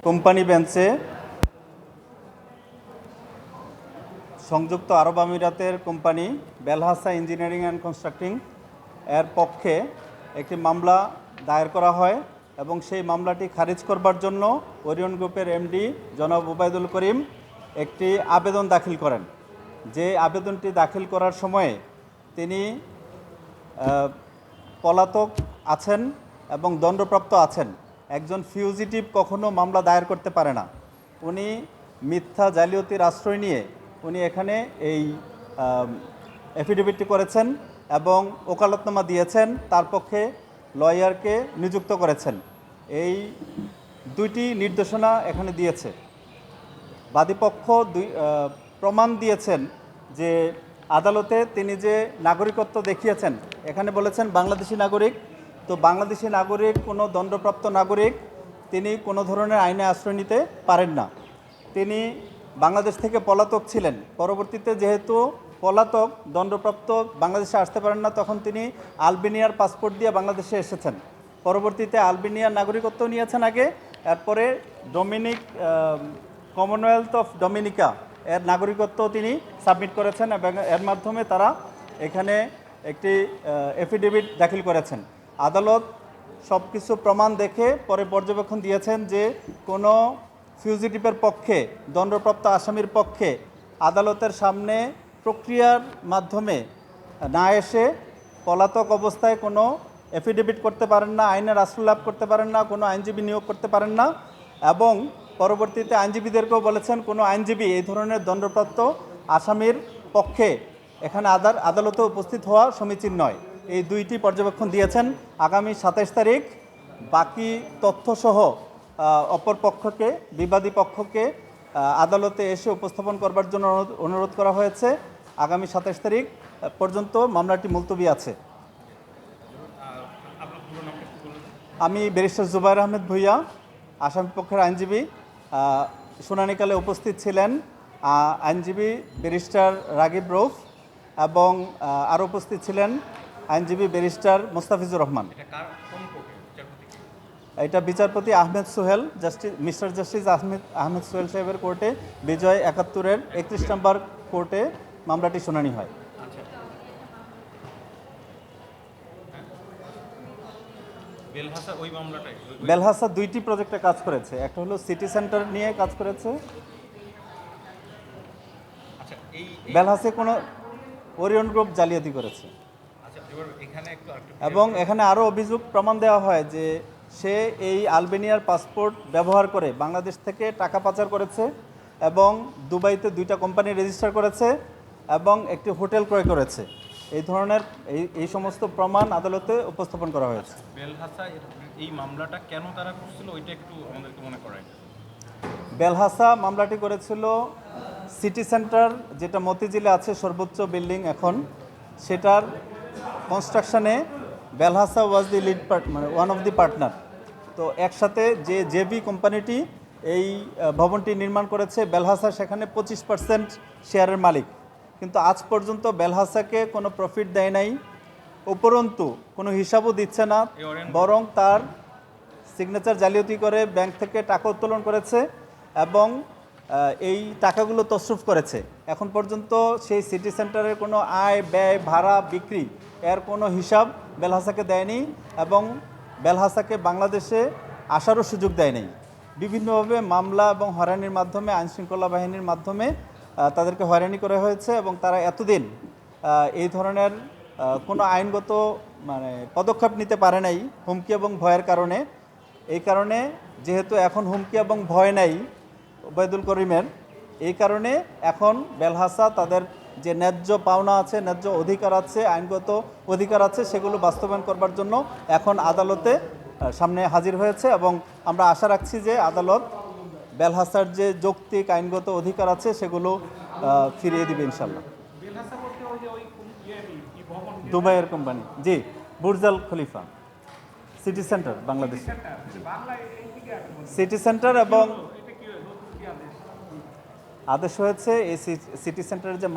Company বেঞ্চে সংযুক্ত আরব আমিরাতের কোম্পানি বেলহাসা ইঞ্জিনিয়ারিং অ্যান্ড কনস্ট্রাক্টিং এর পক্ষে একটি মামলা দায়ের করা হয় এবং সেই মামলাটি খারিজ করবার জন্য ওরিয়ন গ্রুপের এমডি জনাব ওবায়দুল করিম একটি আবেদন দাখিল করেন। যে আবেদনটি দাখিল করার সময়ে তিনি পলাতক আছেন এবং দণ্ডপ্রাপ্ত আছেন। একজন ফিউজিটিভ কখনো মামলা দায়ের করতে পারে না। উনি মিথ্যা জালিয়াতির আশ্রয় নিয়ে উনি এখানে এই এফিডেভিটটি করেছেন এবং ওকালতনামা দিয়েছেন, তার পক্ষে লয়ারকে নিযুক্ত করেছেন। এই দুইটি নির্দেশনা এখানে দিয়েছে। বাদীপক্ষ প্রমাণ দিয়েছেন যে আদালতে তিনি যে নাগরিকত্ব দেখিয়েছেন, এখানে বলেছেন বাংলাদেশি নাগরিক। তো বাংলাদেশি নাগরিক কোনো দণ্ডপ্রাপ্ত নাগরিক, তিনি কোনো ধরনের আইনে আশ্রয় নিতে পারেন না। তিনি বাংলাদেশ থেকে পলাতক ছিলেন। পরবর্তীতে যেহেতু পলাতক দণ্ডপ্রাপ্ত বাংলাদেশে আসতে পারেন না, তখন তিনি আলবেনিয়ার পাসপোর্ট দিয়ে বাংলাদেশে এসেছেন। পরবর্তীতে আলবেনিয়ার নাগরিকত্ব নিয়েছেন আগে, এরপরে কমনওয়েলথ অফ ডমিনিকা এর নাগরিকত্ব তিনি সাবমিট করেছেন এবং এর মাধ্যমে তারা এখানে একটি এফিডেভিট দাখিল করেছেন। আদালত সব কিছু প্রমাণ দেখে পরে পর্যবেক্ষণ দিয়েছেন যে কোনো ফিউজিটিভের পক্ষে, দণ্ডপ্রাপ্ত আসামির পক্ষে আদালতের সামনে প্রক্রিয়ার মাধ্যমে না এসে পলাতক অবস্থায় কোনো এফিডেভিট করতে পারেন না, আইনের আশ্রয় লাভ করতে পারেন না, কোনো আইনজীবী নিয়োগ করতে পারেন না। এবং পরবর্তীতে আইনজীবীদেরকেও বলেছেন কোনো আইনজীবী এই ধরনের দণ্ডপ্রাপ্ত আসামির পক্ষে এখানে আদালতে উপস্থিত হওয়া সমীচীন নয়। এই দুইটি পর্যবেক্ষণ দিয়েছেন। আগামী 27 তারিখ বাকি তথ্যসহ অপর পক্ষকে, বিবাদী পক্ষকে আদালতে এসে উপস্থাপন করবার জন্য অনুরোধ করা হয়েছে। আগামী 27 তারিখ পর্যন্ত মামলাটি মুলতবি আছে। আমি ব্যারিস্টার জুবায়ের আহমেদ ভূঁইয়া, আসামি পক্ষের আইনজীবী। শুনানিকালে উপস্থিত ছিলেন আইনজীবী ব্যারিস্টার রাগিব রৌফ এবং আরও উপস্থিত ছিলেন আইনজীবী ব্যারিস্টার মোস্তাফিজুর রহমান। এটা বিচারপতি আহমেদ সোহেল, মিস্টার জাস্টিস আহমেদ সোহেল সাহেবের কোর্টে বিজয় 71-এর 31 নম্বর কোর্টে মামলাটি শুনানি হয়। বেলহাসা দুইটি প্রজেক্টে কাজ করেছে। একটা হলো সিটি সেন্টার নিয়ে কাজ করেছে। বেলহাসে কোনো ওরিয়ন গ্রুপ জালিয়াতি করেছে এবং এখানে আরও অভিযোগ প্রমাণ দেওয়া হয় যে সে এই আলবেনিয়ার পাসপোর্ট ব্যবহার করে বাংলাদেশ থেকে টাকা পাচার করেছে এবং দুবাইতে 2টা কোম্পানি রেজিস্টার করেছে এবং একটি হোটেল ক্রয় করেছে। এই ধরনের এই সমস্ত প্রমাণ আদালতে উপস্থাপন করা হয়েছে। বেলহাসা এই মামলাটা কেন তারা করছিল ওইটা একটু আমাদেরকে মনে করায়। বেলহাসা মামলাটি করেছিল সিটি সেন্টার, যেটা মতিঝিলে আছে সর্বোচ্চ বিল্ডিং এখন, সেটার কনস্ট্রাকশনে Belhasa was the lead partner, one of the partner. তো একসাথে যে জেবি কোম্পানিটি এই ভবনটি নির্মাণ করেছে, বেলহাসা সেখানে 25% শেয়ারের মালিক। কিন্তু আজ পর্যন্ত বেলহাসাকে কোনো প্রফিট দেয় নাই, উপরন্তু কোনো হিসাবও দিচ্ছে না, বরং তার সিগনেচার জালিয়াতি করে ব্যাংক থেকে টাকা উত্তোলন করেছে এবং এই টাকাগুলো তসরুফ করেছে। এখন পর্যন্ত সেই সিটি সেন্টারের কোনো আয়, ব্যয়, ভাড়া, বিক্রি এর কোনো হিসাব বেলহাসাকে দেয়নি এবং বেলহাসাকে বাংলাদেশে আসারও সুযোগ দেয়নি। বিভিন্নভাবে মামলা এবং হয়রানির মাধ্যমে, আইনশৃঙ্খলা বাহিনীর মাধ্যমে তাদেরকে হয়রানি করা হয়েছে এবং তারা এতদিন এই ধরনের কোনো আইনগত পদক্ষেপ নিতে পারে নাই হুমকি এবং ভয়ের কারণে। এই কারণে যেহেতু এখন হুমকি এবং ভয় নাই ওবায়দুল করিমের, এই কারণে এখন বেলহাসা তাদের যে ন্যায্য পাওনা আছে, ন্যায্য অধিকার আছে, আইনগত অধিকার আছে, সেগুলো বাস্তবায়ন করবার জন্য এখন আদালতে সামনে হাজির হয়েছে এবং আমরা আশা রাখছি যে আদালত বেলহাসার যে যৌক্তিক আইনগত অধিকার আছে সেগুলো ফিরিয়ে দিবে ইনশাল্লাহ। দুবাইয়ের কোম্পানি, জি, Burj al Khalifa city centre Bangladesh, city centre এবং আদেশ হয়েছে এই সিটি সেন্টারের যে